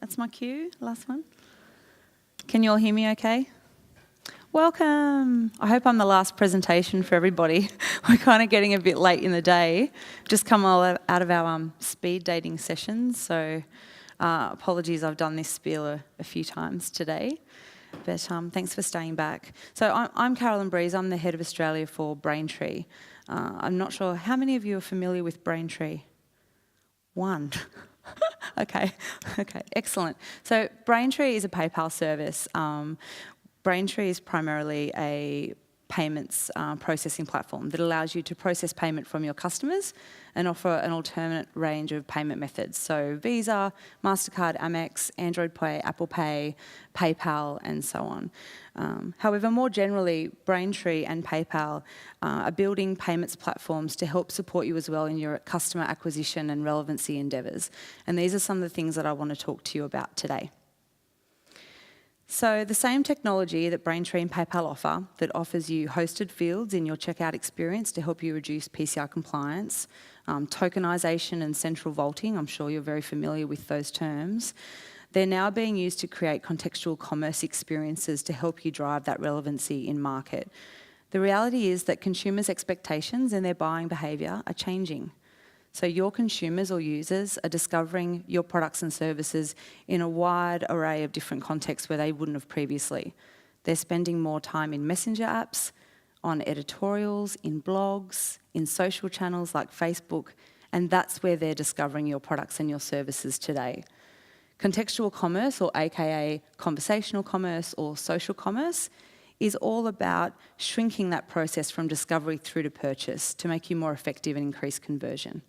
That's my cue, last one. Can you all hear me okay? Welcome. I hope I'm the last presentation for everybody. We're kind of getting a bit late in the day. Just come all out of our speed dating sessions, so apologies, I've done this spiel a few times today, but thanks for staying back. So I'm Carolyn. I'm the head of Australia for Braintree. I'm not sure, how many of you are familiar with Braintree? One. Okay, excellent. So Braintree is a PayPal service. Braintree is primarily a payments processing platform that allows you to process payment from your customers and offer an alternate range of payment methods. So Visa, MasterCard, Amex, Android Pay, Apple Pay, PayPal, and so on. However, more generally, Braintree and PayPal are building payments platforms to help support you as well in your customer acquisition and relevancy endeavours. And these are some of the things that I want to talk to you about today. So the same technology that Braintree and PayPal offer, that offers you hosted fields in your checkout experience to help you reduce PCI compliance, tokenisation and central vaulting, I'm sure you're very familiar with those terms, they're now being used to create contextual commerce experiences to help you drive that relevancy in market. The reality is that consumers' expectations and their buying behaviour are changing. So your consumers or users are discovering your products and services in a wide array of different contexts where they wouldn't have previously. They're spending more time in messenger apps, on editorials, in blogs, in social channels like Facebook, and that's where they're discovering your products and your services today. Contextual commerce, or AKA conversational commerce or social commerce, is all about shrinking that process from discovery through to purchase to make you more effective and increase conversion.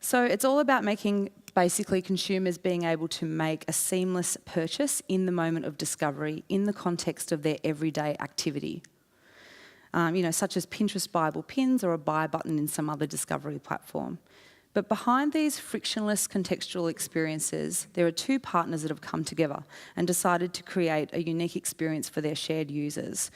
So it's all about making basically consumers being able to make a seamless purchase in the moment of discovery in the context of their everyday activity. Such as Pinterest buyable pins or a buy button in some other discovery platform. But behind these frictionless contextual experiences, there are two partners that have come together and decided to create a unique experience for their shared users.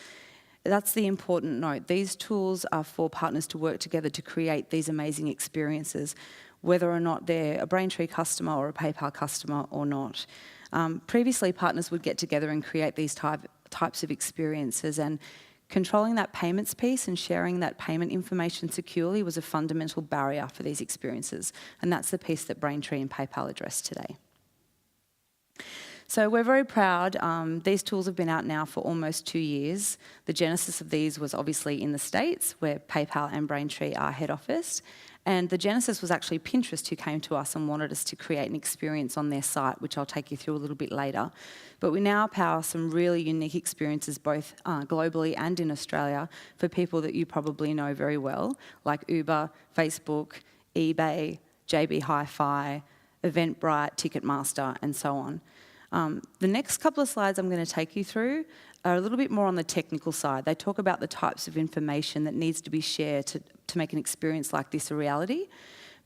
That's the important note. These tools are for partners to work together to create these amazing experiences, whether or not they're a Braintree customer or a PayPal customer or not. Previously, partners would get together and create these types of experiences, and controlling that payments piece and sharing that payment information securely was a fundamental barrier for these experiences, and that's the piece that Braintree and PayPal address today. So we're very proud. These tools have been out now for almost 2 years. The genesis of these was obviously in the States, where PayPal and Braintree are head office. And the genesis was actually Pinterest, who came to us and wanted us to create an experience on their site, which I'll take you through a little bit later. But we now power some really unique experiences, both globally and in Australia, for people that you probably know very well, like Uber, Facebook, eBay, JB Hi-Fi, Eventbrite, Ticketmaster, and so on. The next couple of slides I'm going to take you through are a little bit more on the technical side. They talk about the types of information that needs to be shared to make an experience like this a reality.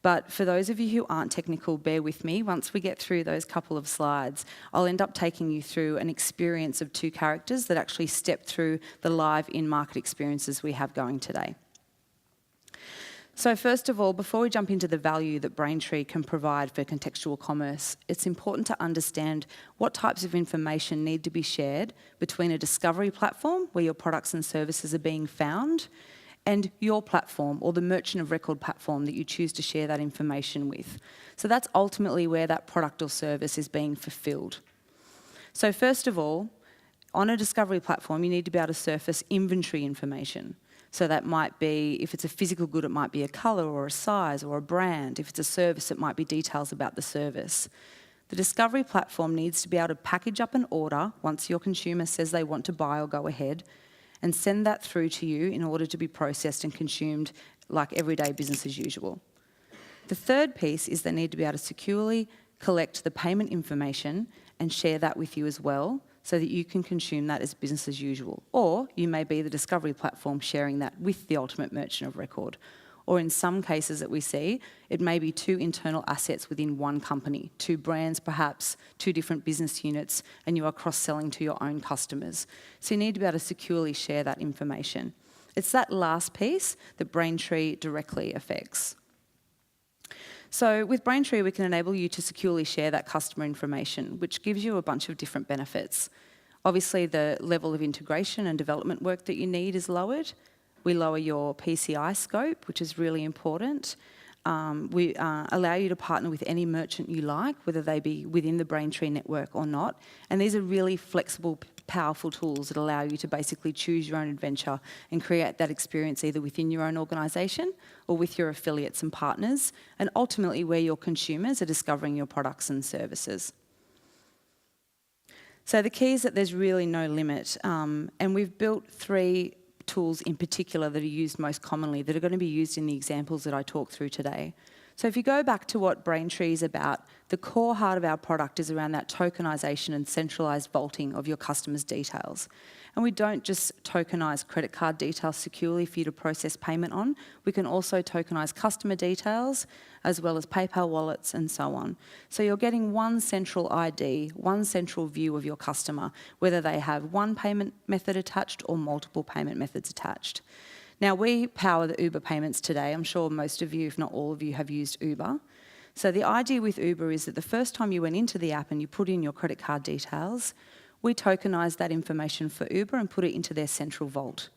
But for those of you who aren't technical, bear with me. Once we get through those couple of slides, I'll end up taking you through an experience of two characters that actually step through the live in-market experiences we have going today. So first of all, before we jump into the value that Braintree can provide for contextual commerce, it's important to understand what types of information need to be shared between a discovery platform where your products and services are being found and your platform, or the merchant of record platform that you choose to share that information with. So that's ultimately where that product or service is being fulfilled. So first of all, on a discovery platform, you need to be able to surface inventory information. So that might be, if it's a physical good, it might be a colour or a size or a brand. If it's a service, it might be details about the service. The discovery platform needs to be able to package up an order once your consumer says they want to buy or go ahead, and send that through to you in order to be processed and consumed like everyday business as usual. The third piece is they need to be able to securely collect the payment information and share that with you as well, so that you can consume that as business as usual. Or you may be the discovery platform sharing that with the ultimate merchant of record. Or in some cases that we see, it may be two internal assets within one company, two brands perhaps, two different business units, and you are cross-selling to your own customers. So you need to be able to securely share that information. It's that last piece that Braintree directly affects. So with Braintree, we can enable you to securely share that customer information, which gives you a bunch of different benefits. Obviously, the level of integration and development work that you need is lowered. We lower your PCI scope, which is really important. We allow you to partner with any merchant you like, whether they be within the Braintree network or not. And these are really flexible, powerful tools that allow you to basically choose your own adventure and create that experience either within your own organisation or with your affiliates and partners, and ultimately where your consumers are discovering your products and services. So the key is that there's really no limit, and we've built 3 tools in particular that are used most commonly that are going to be used in the examples that I talk through today. So if you go back to what Braintree is about, the core heart of our product is around that tokenisation and centralised vaulting of your customers' details. And we don't just tokenise credit card details securely for you to process payment on. We can also tokenise customer details as well as PayPal wallets and so on. So you're getting one central ID, one central view of your customer, whether they have one payment method attached or multiple payment methods attached. Now, we power the Uber payments today. I'm sure most of you, if not all of you, have used Uber. So the idea with Uber is that the first time you went into the app and you put in your credit card details, we tokenise that information for Uber and put it into their central vault.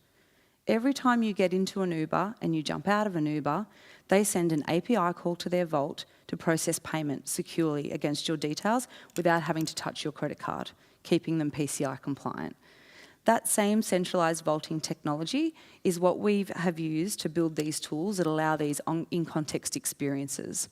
Every time you get into an Uber and you jump out of an Uber, they send an API call to their vault to process payment securely against your details without having to touch your credit card, keeping them PCI compliant. That same centralised vaulting technology is what we have used to build these tools that allow these in-context experiences.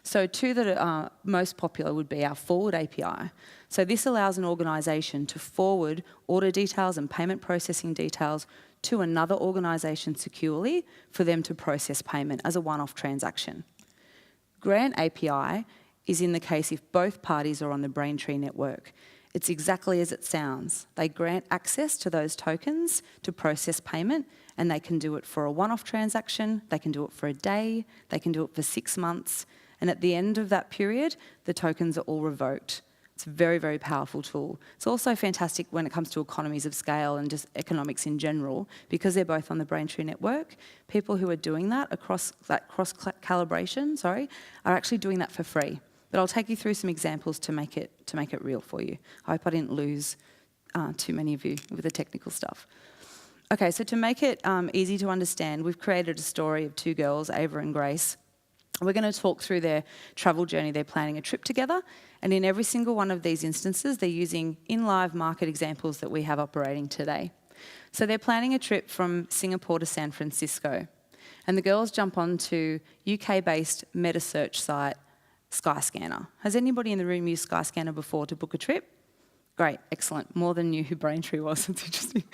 So 2 that are most popular would be our forward API. So this allows an organisation to forward order details and payment processing details to another organisation securely for them to process payment as a one-off transaction. Grant API is in the case if both parties are on the Braintree network. It's exactly as it sounds. They grant access to those tokens to process payment, and they can do it for a one-off transaction, they can do it for a day, they can do it for 6 months, and at the end of that period, the tokens are all revoked. It's a very, very powerful tool. It's also fantastic when it comes to economies of scale and just economics in general, because they're both on the Braintree network. People who are doing that across that cross-calibration, are actually doing that for free. But I'll take you through some examples to make it real for you. I hope I didn't lose too many of you with the technical stuff. Okay, so to make it easy to understand, we've created a story of 2 girls, Ava and Grace. We're going to talk through their travel journey. They're planning a trip together, and in every single one of these instances, they're using in-live market examples that we have operating today. So they're planning a trip from Singapore to San Francisco, and the girls jump onto UK-based meta search site Skyscanner. Has anybody in the room used Skyscanner before to book a trip? Great, excellent. More than knew who Braintree was. That's interesting.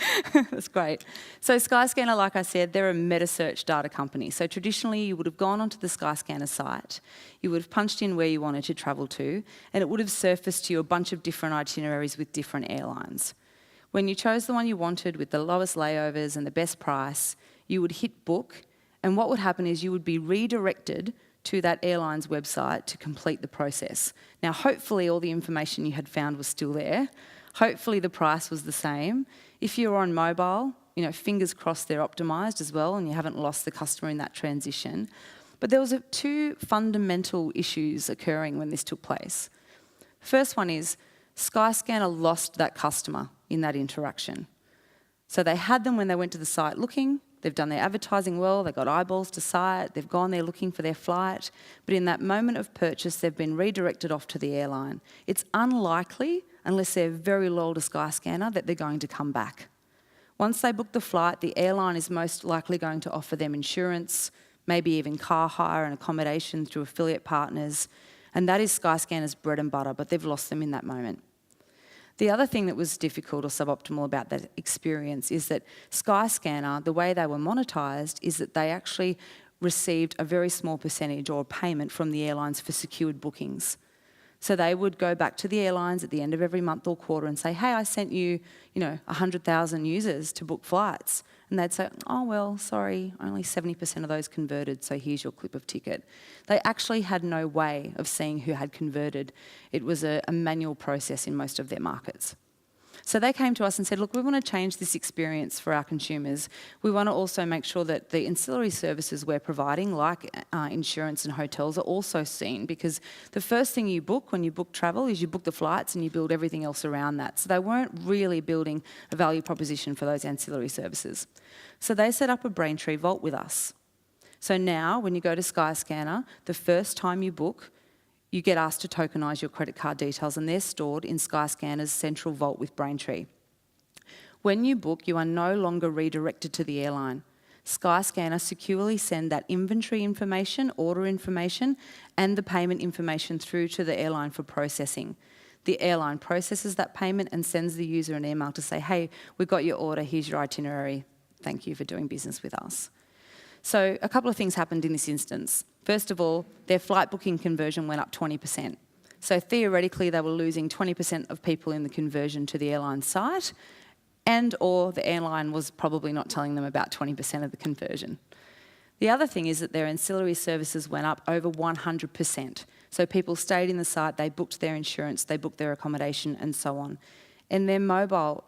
That's great. So Skyscanner, like I said, they're a meta search data company. So traditionally, you would have gone onto the Skyscanner site, you would have punched in where you wanted to travel to, and it would have surfaced to you a bunch of different itineraries with different airlines. When you chose the one you wanted with the lowest layovers and the best price, you would hit book, and what would happen is you would be redirected to that airline's website to complete the process. Now, hopefully all the information you had found was still there. Hopefully the price was the same. If you're on mobile, fingers crossed they're optimised as well and you haven't lost the customer in that transition. But there was 2 fundamental issues occurring when this took place. First one is Skyscanner lost that customer in that interaction. So they had them when they went to the site looking. They've done their advertising well, they've got eyeballs to site, they've gone there looking for their flight, but in that moment of purchase, they've been redirected off to the airline. It's unlikely, unless they're very loyal to Skyscanner, that they're going to come back. Once they book the flight, the airline is most likely going to offer them insurance, maybe even car hire and accommodation through affiliate partners, and that is Skyscanner's bread and butter, but they've lost them in that moment. The other thing that was difficult or suboptimal about that experience is that Skyscanner, the way they were monetised, is that they actually received a very small percentage or payment from the airlines for secured bookings. So they would go back to the airlines at the end of every month or quarter and say, hey, I sent you, 100,000 users to book flights. And they'd say, oh, well, sorry, only 70% of those converted, so here's your clip of ticket. They actually had no way of seeing who had converted. It was a manual process in most of their markets. So they came to us and said, look, we want to change this experience for our consumers. We want to also make sure that the ancillary services we're providing, like insurance and hotels, are also seen, because the first thing you book when you book travel is you book the flights and you build everything else around that. So they weren't really building a value proposition for those ancillary services. So they set up a Braintree vault with us. So now when you go to Skyscanner, the first time you book, you get asked to tokenise your credit card details, and they're stored in Skyscanner's central vault with Braintree. When you book, you are no longer redirected to the airline. Skyscanner securely send that inventory information, order information, and the payment information through to the airline for processing. The airline processes that payment and sends the user an email to say, hey, we got your order, here's your itinerary, thank you for doing business with us. So a couple of things happened in this instance. First of all, their flight booking conversion went up 20%. So theoretically, they were losing 20% of people in the conversion to the airline site, and or the airline was probably not telling them about 20% of the conversion. The other thing is that their ancillary services went up over 100%. So people stayed in the site, they booked their insurance, they booked their accommodation, and so on. And their mobile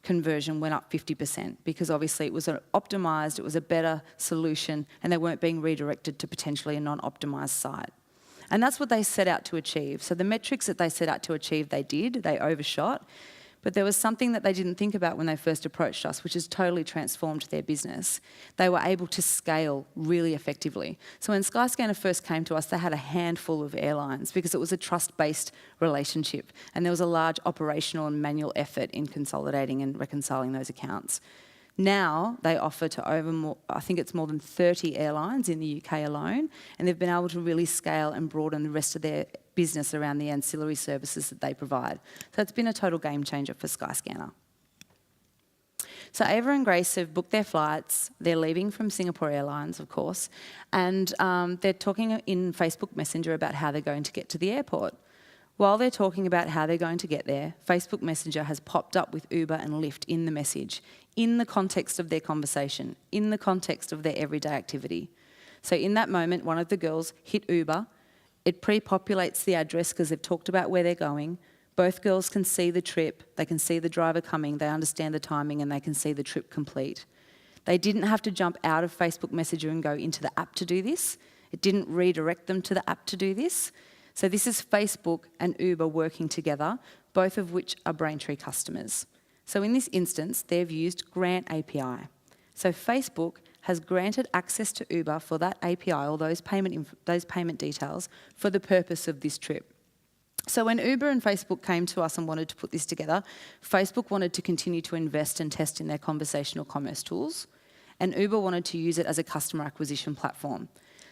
conversion went up 50%, because obviously it was optimised, it was a better solution, and they weren't being redirected to potentially a non-optimised site. And that's what they set out to achieve. So the metrics that they set out to achieve, they did, they overshot. But there was something that they didn't think about when they first approached us, which has totally transformed their business. They were able to scale really effectively. So when Skyscanner first came to us, they had a handful of airlines because it was a trust-based relationship, and there was a large operational and manual effort in consolidating and reconciling those accounts. Now they offer to I think it's more than 30 airlines in the UK alone, and they've been able to really scale and broaden the rest of their business around the ancillary services that they provide. So it's been a total game changer for Skyscanner. So Ava and Grace have booked their flights. They're leaving from Singapore Airlines, of course, and they're talking in Facebook Messenger about how they're going to get to the airport. While they're talking about how they're going to get there, Facebook Messenger has popped up with Uber and Lyft in the message, in the context of their conversation, in the context of their everyday activity. So in that moment, one of the girls hit Uber. It pre-populates the address because they've talked about where they're going. Both girls can see the trip, they can see the driver coming, they understand the timing, and they can see the trip complete. They didn't have to jump out of Facebook Messenger and go into the app to do this. It didn't redirect them to the app to do this. So this is Facebook and Uber working together, both of which are Braintree customers. So in this instance, they've used Grant API. So Facebook has granted access to Uber for that API, or those payment details, for the purpose of this trip. So when Uber and Facebook came to us and wanted to put this together, Facebook wanted to continue to invest and test in their conversational commerce tools, and Uber wanted to use it as a customer acquisition platform.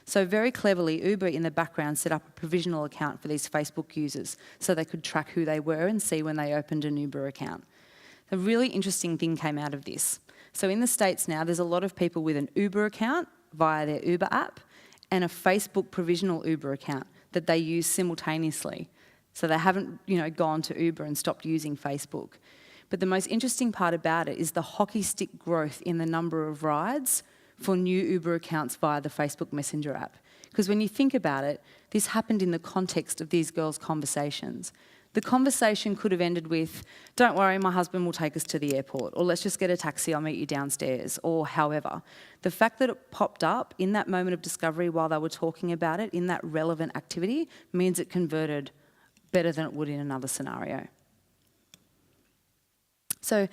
So very cleverly, Uber in the background set up a provisional account for these Facebook users so they could track who they were and see when they opened an Uber account. A really interesting thing came out of this. So in the States now, there's a lot of people with an Uber account via their Uber app and a Facebook provisional Uber account that they use simultaneously. So they haven't, gone to Uber and stopped using Facebook. But the most interesting part about it is the hockey stick growth in the number of rides for new Uber accounts via the Facebook Messenger app. Because when you think about it, this happened in the context of these girls' conversations. The conversation could have ended with, don't worry, my husband will take us to the airport, or let's just get a taxi, I'll meet you downstairs, or however. The fact that it popped up in that moment of discovery while they were talking about it, in that relevant activity, means it converted better than it would in another scenario. So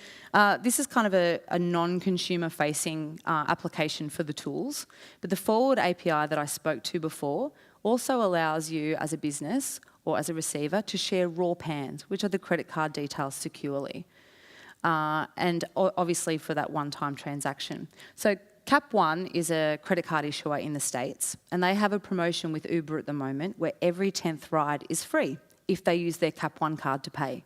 this is kind of a non-consumer facing application for the tools, but the Forward API that I spoke to before also allows you as a business or as a receiver to share raw PANs, which are the credit card details, securely, and obviously for that one-time transaction. So Cap One is a credit card issuer in the States, and they have a promotion with Uber at the moment where every 10th ride is free if they use their Cap One card to pay.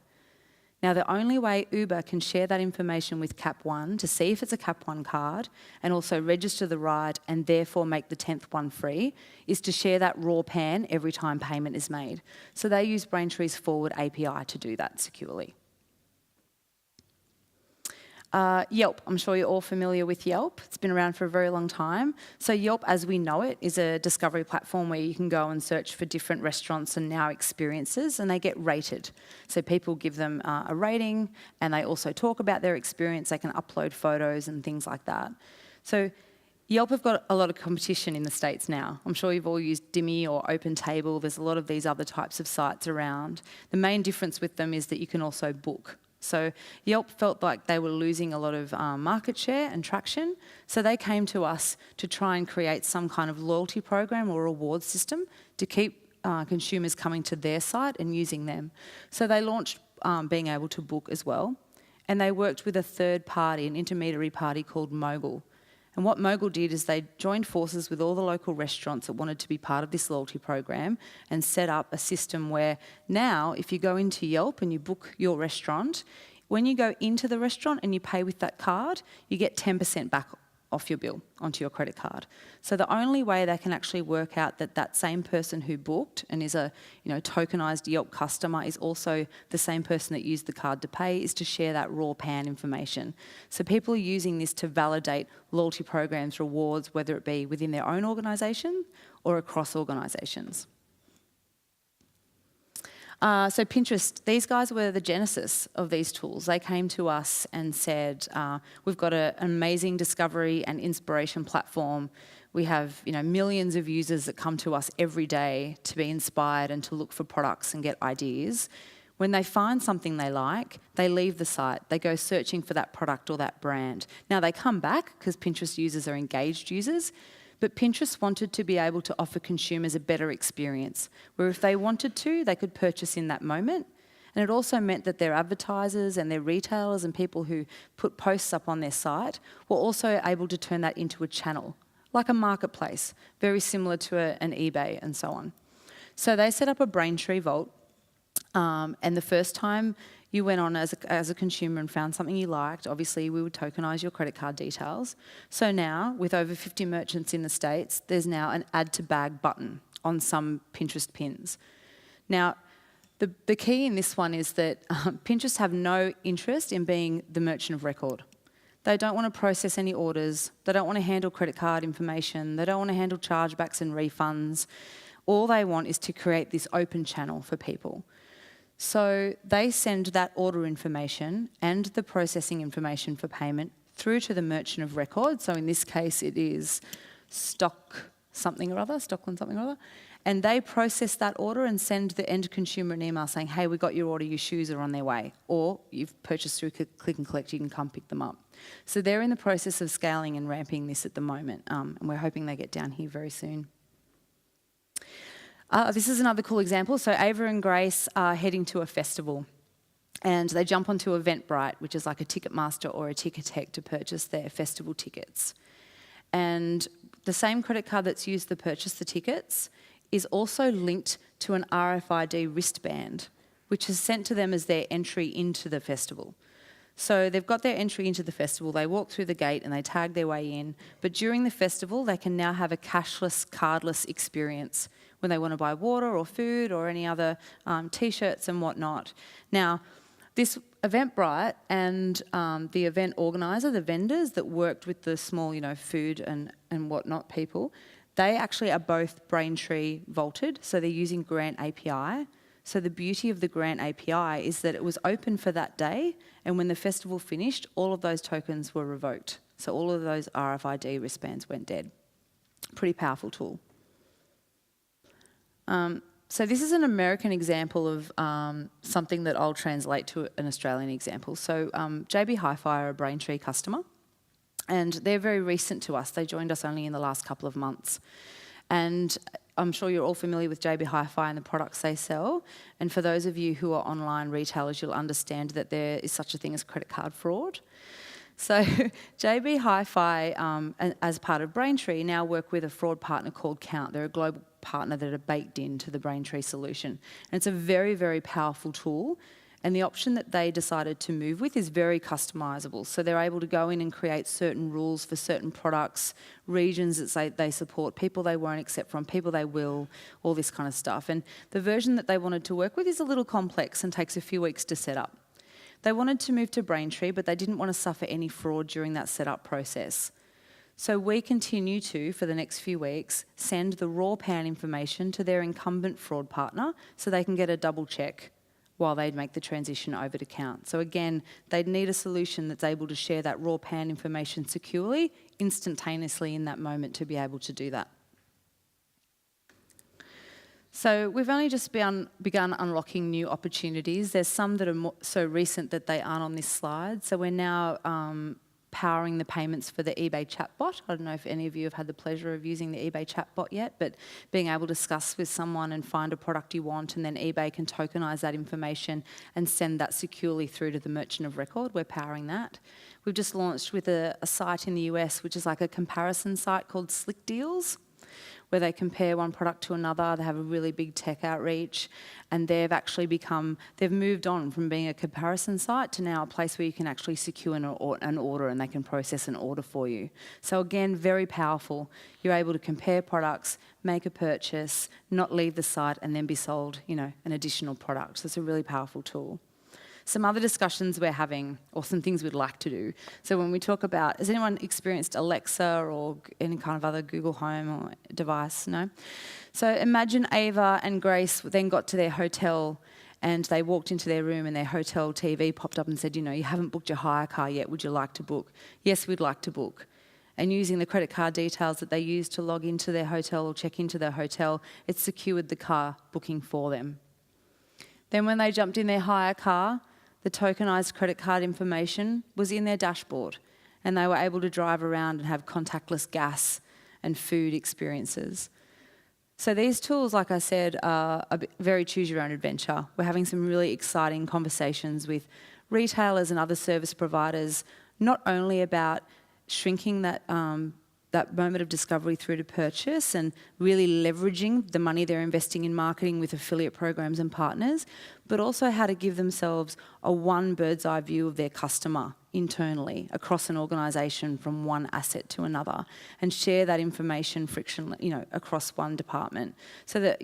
Now, the only way Uber can share that information with Cap One to see if it's a Cap One card and also register the ride and therefore make the 10th one free is to share that raw PAN every time payment is made. So they use Braintree's Forward API to do that securely. Yelp, I'm sure you're all familiar with Yelp. It's been around for a very long time. So Yelp, as we know it, is a discovery platform where you can go and search for different restaurants and now experiences, and they get rated. So people give them a rating, and they also talk about their experience. They can upload photos and things like that. So Yelp have got a lot of competition in the States now. I'm sure you've all used Dimmy or OpenTable. There's a lot of these other types of sites around. The main difference with them is that you can also book. So Yelp felt like they were losing a lot of market share and traction, so they came to us to try and create some kind of loyalty program or reward system to keep consumers coming to their site and using them. So they launched being able to book as well, and they worked with a third party, an intermediary party called Mogul. And what Mogul did is they joined forces with all the local restaurants that wanted to be part of this loyalty program and set up a system where now if you go into Yelp and you book your restaurant, when you go into the restaurant and you pay with that card, you get 10% back off your bill onto your credit card. So the only way they can actually work out that that same person who booked and is a tokenised Yelp customer is also the same person that used the card to pay is to share that raw PAN information. So people are using this to validate loyalty programs, rewards, whether it be within their own organisation or across organisations. So Pinterest, these guys were the genesis of these tools. They came to us and said, we've got an amazing discovery and inspiration platform. We have millions of users that come to us every day to be inspired and to look for products and get ideas. When they find something they like, they leave the site. They go searching for that product or that brand. Now they come back because Pinterest users are engaged users, but Pinterest wanted to be able to offer consumers a better experience, where if they wanted to, they could purchase in that moment. And it also meant that their advertisers and their retailers and people who put posts up on their site were also able to turn that into a channel, like a marketplace, very similar to an eBay and so on. So they set up a Braintree vault, and the first time you went on as a consumer and found something you liked, obviously we would tokenise your credit card details. So now, with over 50 merchants in the States, there's now an add to bag button on some Pinterest pins. Now, the key in this one is that Pinterest have no interest in being the merchant of record. They don't want to process any orders. They don't want to handle credit card information. They don't want to handle chargebacks and refunds. All they want is to create this open channel for people. So they send that order information and the processing information for payment through to the merchant of record. So in this case, it is Stockland something or other. And they process that order and send the end consumer an email saying, hey, we got your order, your shoes are on their way. Or you've purchased through Click and Collect, you can come pick them up. So they're in the process of scaling and ramping this at the moment. And we're hoping they get down here very soon. This is another cool example. So Ava and Grace are heading to a festival and they jump onto Eventbrite, which is like a Ticketmaster or a Ticketek to purchase their festival tickets. And the same credit card that's used to purchase the tickets is also linked to an RFID wristband, which is sent to them as their entry into the festival. So they've got their entry into the festival, they walk through the gate and they tag their way in, but during the festival they can now have a cashless, cardless experience when they want to buy water or food or any other t-shirts and whatnot. Now, this Eventbrite and the event organiser, the vendors that worked with the small, food and whatnot people, they actually are both Braintree vaulted, so they're using Grant API. So the beauty of the Grant API is that it was open for that day, and when the festival finished, all of those tokens were revoked. So all of those RFID wristbands went dead. Pretty powerful tool. So this is an American example of something that I'll translate to an Australian example. So JB Hi-Fi are a Braintree customer, and they're very recent to us. They joined us only in the last couple of months. And I'm sure you're all familiar with JB Hi-Fi and the products they sell. And for those of you who are online retailers, you'll understand that there is such a thing as credit card fraud. So JB Hi-Fi, as part of Braintree, now work with a fraud partner called Count. They're a global partner that are baked into the Braintree solution. And it's a very, very powerful tool. And the option that they decided to move with is very customisable. So they're able to go in and create certain rules for certain products, regions that they support, people they won't accept from, people they will, all this kind of stuff. And the version that they wanted to work with is a little complex and takes a few weeks to set up. They wanted to move to Braintree, but they didn't want to suffer any fraud during that setup process. So we continue to, for the next few weeks, send the raw PAN information to their incumbent fraud partner so they can get a double check while they make the transition over to Count. So again, they'd need a solution that's able to share that raw PAN information securely, instantaneously in that moment to be able to do that. So we've only just begun unlocking new opportunities. There's some that are so recent that they aren't on this slide. So we're now powering the payments for the eBay chatbot. I don't know if any of you have had the pleasure of using the eBay chatbot yet, but being able to discuss with someone and find a product you want, and then eBay can tokenise that information and send that securely through to the merchant of record. We're powering that. We've just launched with a site in the US, which is like a comparison site called Slick Deals, where they compare one product to another. They have a really big tech outreach, and they've moved on from being a comparison site to now a place where you can actually secure an order and they can process an order for you. So again, very powerful. You're able to compare products, make a purchase, not leave the site, and then be sold, an additional product. So it's a really powerful tool. Some other discussions we're having, or some things we'd like to do. So when we talk about, has anyone experienced Alexa or any kind of other Google Home or device? No? So imagine Ava and Grace then got to their hotel and they walked into their room and their hotel TV popped up and said, you haven't booked your hire car yet, would you like to book? Yes, we'd like to book. And using the credit card details that they used to log into their hotel or check into their hotel, it secured the car booking for them. Then when they jumped in their hire car, the tokenised credit card information was in their dashboard and they were able to drive around and have contactless gas and food experiences. So these tools, like I said, are very choose your own adventure. We're having some really exciting conversations with retailers and other service providers, not only about shrinking that moment of discovery through to purchase and really leveraging the money they're investing in marketing with affiliate programs and partners, but also how to give themselves a one bird's eye view of their customer internally across an organisation from one asset to another and share that information across one department. So that,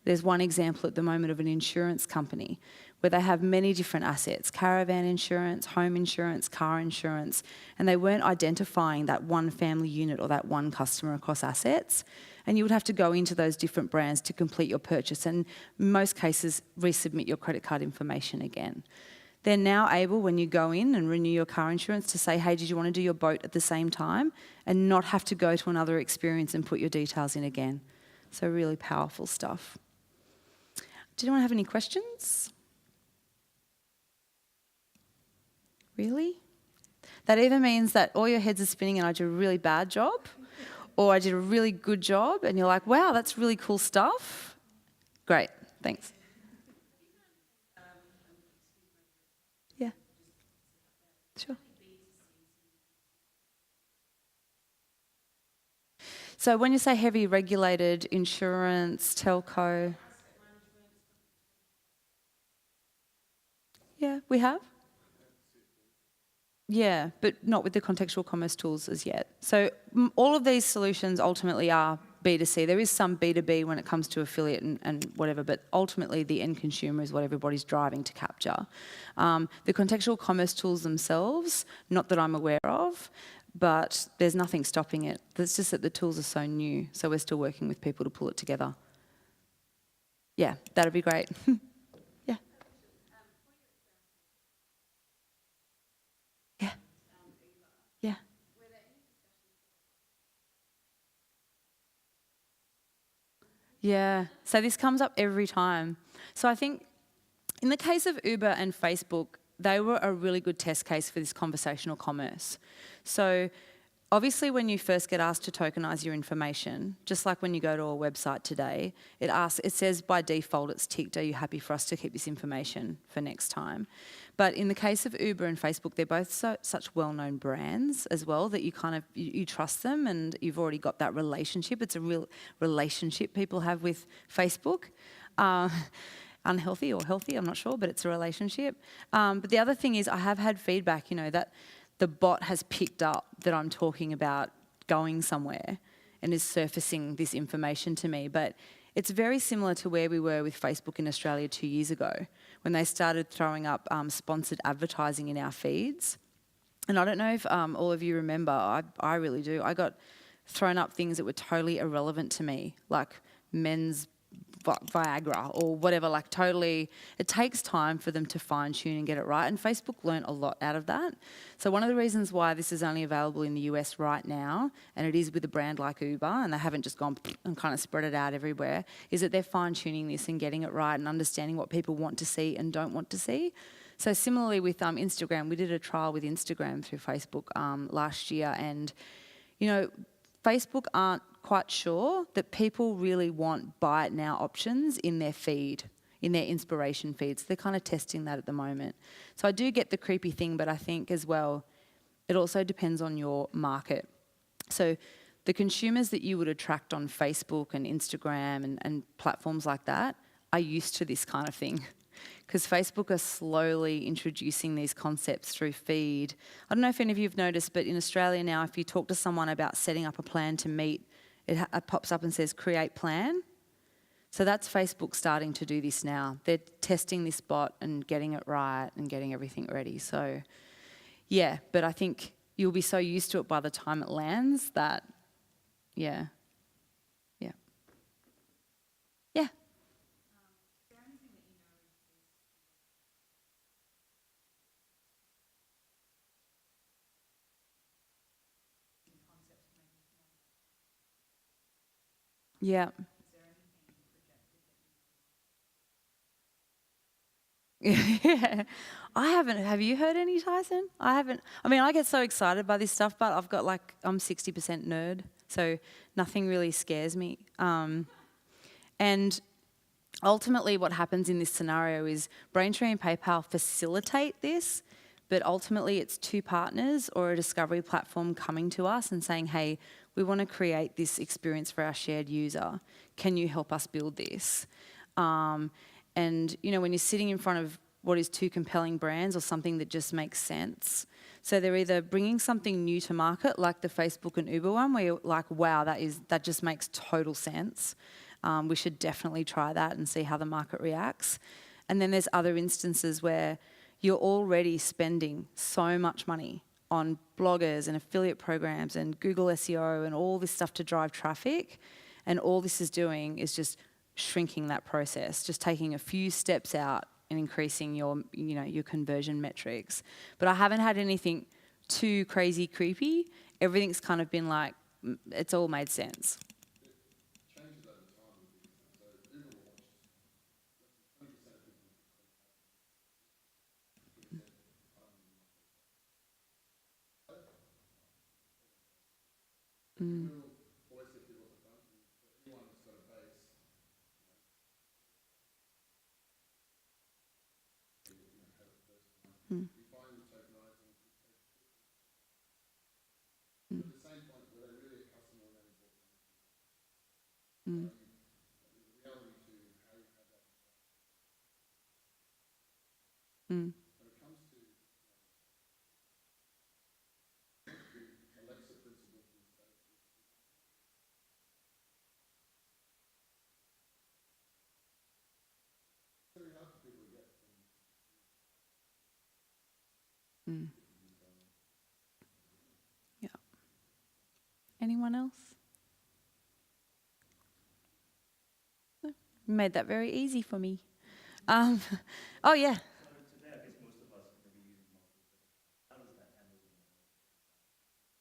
there's one example at the moment of an insurance company where they have many different assets, caravan insurance, home insurance, car insurance, and they weren't identifying that one family unit or that one customer across assets. And you would have to go into those different brands to complete your purchase and in most cases resubmit your credit card information again. They're now able, when you go in and renew your car insurance, to say, hey, did you want to do your boat at the same time, and not have to go to another experience and put your details in again. So really powerful stuff. Did anyone have any questions? Really? That either means that all your heads are spinning and I did a really bad job, or I did a really good job and you're like, wow, that's really cool stuff. Great, thanks. Yeah, sure. So when you say heavy regulated insurance, telco. Yeah, we have. Yeah, but not with the contextual commerce tools as yet. So all of these solutions ultimately are B2C. There is some B2B when it comes to affiliate and whatever, but ultimately the end consumer is what everybody's driving to capture. The contextual commerce tools themselves, not that I'm aware of, but there's nothing stopping it. It's just that the tools are so new, so we're still working with people to pull it together. Yeah, that'd be great. Yeah. Yeah. Yeah. Yeah, so this comes up every time. So I think in the case of Uber and Facebook, they were a really good test case for this conversational commerce. So obviously when you first get asked to tokenise your information, just like when you go to a website today, it says by default it's ticked, are you happy for us to keep this information for next time? But in the case of Uber and Facebook, they're both such well-known brands as well that you trust them and you've already got that relationship. It's a real relationship people have with Facebook. Unhealthy or healthy, I'm not sure, but it's a relationship. But the other thing is I have had feedback, that the bot has picked up that I'm talking about going somewhere and is surfacing this information to me. But it's very similar to where we were with Facebook in Australia 2 years ago, when they started throwing up sponsored advertising in our feeds. And I don't know if all of you remember, I really do. I got thrown up things that were totally irrelevant to me, like men's Viagra or whatever, like totally, it takes time for them to fine tune and get it right. And Facebook learned a lot out of that. So one of the reasons why this is only available in the US right now, and it is with a brand like Uber, and they haven't just gone and kind of spread it out everywhere, is that they're fine tuning this and getting it right and understanding what people want to see and don't want to see. So similarly with Instagram, we did a trial with Instagram through Facebook last year, and Facebook aren't quite sure that people really want buy it now options in their feed, in their inspiration feeds. They're kind of testing that at the moment. So I do get the creepy thing, but I think as well, it also depends on your market. So the consumers that you would attract on Facebook and Instagram and platforms like that are used to this kind of thing, because Facebook are slowly introducing these concepts through feed. I don't know if any of you have noticed, but in Australia now, if you talk to someone about setting up a plan to meet, it pops up and says, create plan. So that's Facebook starting to do this now. They're testing this bot and getting it right and getting everything ready. So, yeah, but I think you'll be so used to it by the time it lands that, yeah. Yeah. Yeah. I haven't. Have you heard any, Tyson? I haven't. I mean, I get so excited by this stuff, but I've got I'm 60% nerd, so nothing really scares me. And ultimately what happens in this scenario is Braintree and PayPal facilitate this, but ultimately it's two partners or a discovery platform coming to us and saying, hey, we want to create this experience for our shared user. Can you help us build this? And, when you're sitting in front of what is two compelling brands or something that just makes sense, so they're either bringing something new to market, like the Facebook and Uber one, where you're like, wow, that just makes total sense. We should definitely try that and see how the market reacts. And then there's other instances where you're already spending so much money on bloggers and affiliate programs and Google SEO and all this stuff to drive traffic. And all this is doing is just shrinking that process, just taking a few steps out and increasing your conversion metrics. But I haven't had anything too crazy creepy. Everything's kind of been like, it's all made sense. Mm. Mm. Mm. Mm. Mm. Mm. Yeah. Anyone else? No. You made that very easy for me. Oh yeah. Today, I guess most of us are going to be using multiple credit cards. How does that Amazon model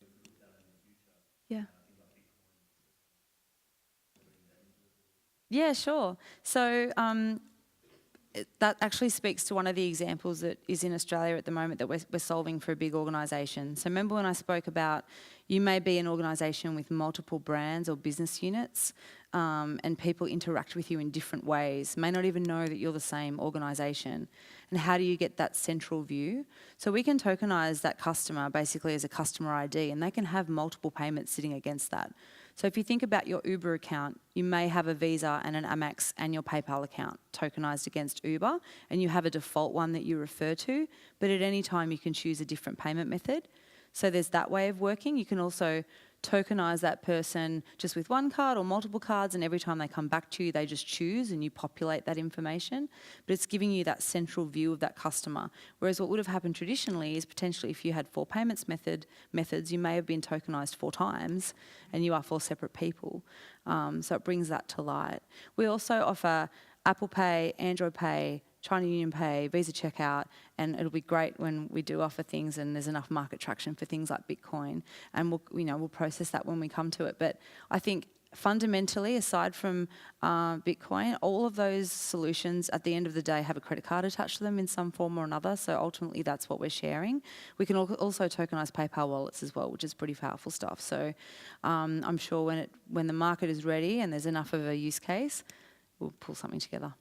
if we look out in the future? Yeah. Things like Bitcoin, etc. Bring that into it. Yeah, sure. So that actually speaks to one of the examples that is in Australia at the moment that we're solving for a big organisation. So remember when I spoke about you may be an organisation with multiple brands or business units, and people interact with you in different ways, may not even know that you're the same organisation. And how do you get that central view? So we can tokenise that customer basically as a customer ID, and they can have multiple payments sitting against that. So if you think about your Uber account, you may have a Visa and an Amex and your PayPal account tokenised against Uber, and you have a default one that you refer to, but at any time you can choose a different payment method. So there's that way of working. You can also tokenize that person just with one card or multiple cards, and every time they come back to you, they just choose and you populate that information. But it's giving you that central view of that customer. Whereas what would have happened traditionally is potentially if you had 4 payments methods, you may have been tokenized 4 times and you are 4 separate people. So it brings that to light. We also offer Apple Pay, Android Pay, China Union Pay, Visa Checkout, and it'll be great when we do offer things and there's enough market traction for things like Bitcoin, and we'll process that when we come to it. But I think fundamentally, aside from Bitcoin, all of those solutions at the end of the day have a credit card attached to them in some form or another, so ultimately that's what we're sharing. We can also tokenize PayPal wallets as well, which is pretty powerful stuff. So I'm sure when the market is ready and there's enough of a use case, we'll pull something together.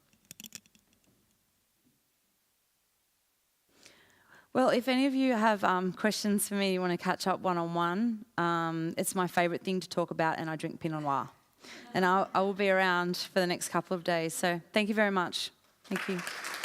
Well, if any of you have questions for me, you want to catch up one-on-one, it's my favourite thing to talk about, and I drink Pinot Noir. And I will be around for the next couple of days. So thank you very much. Thank you.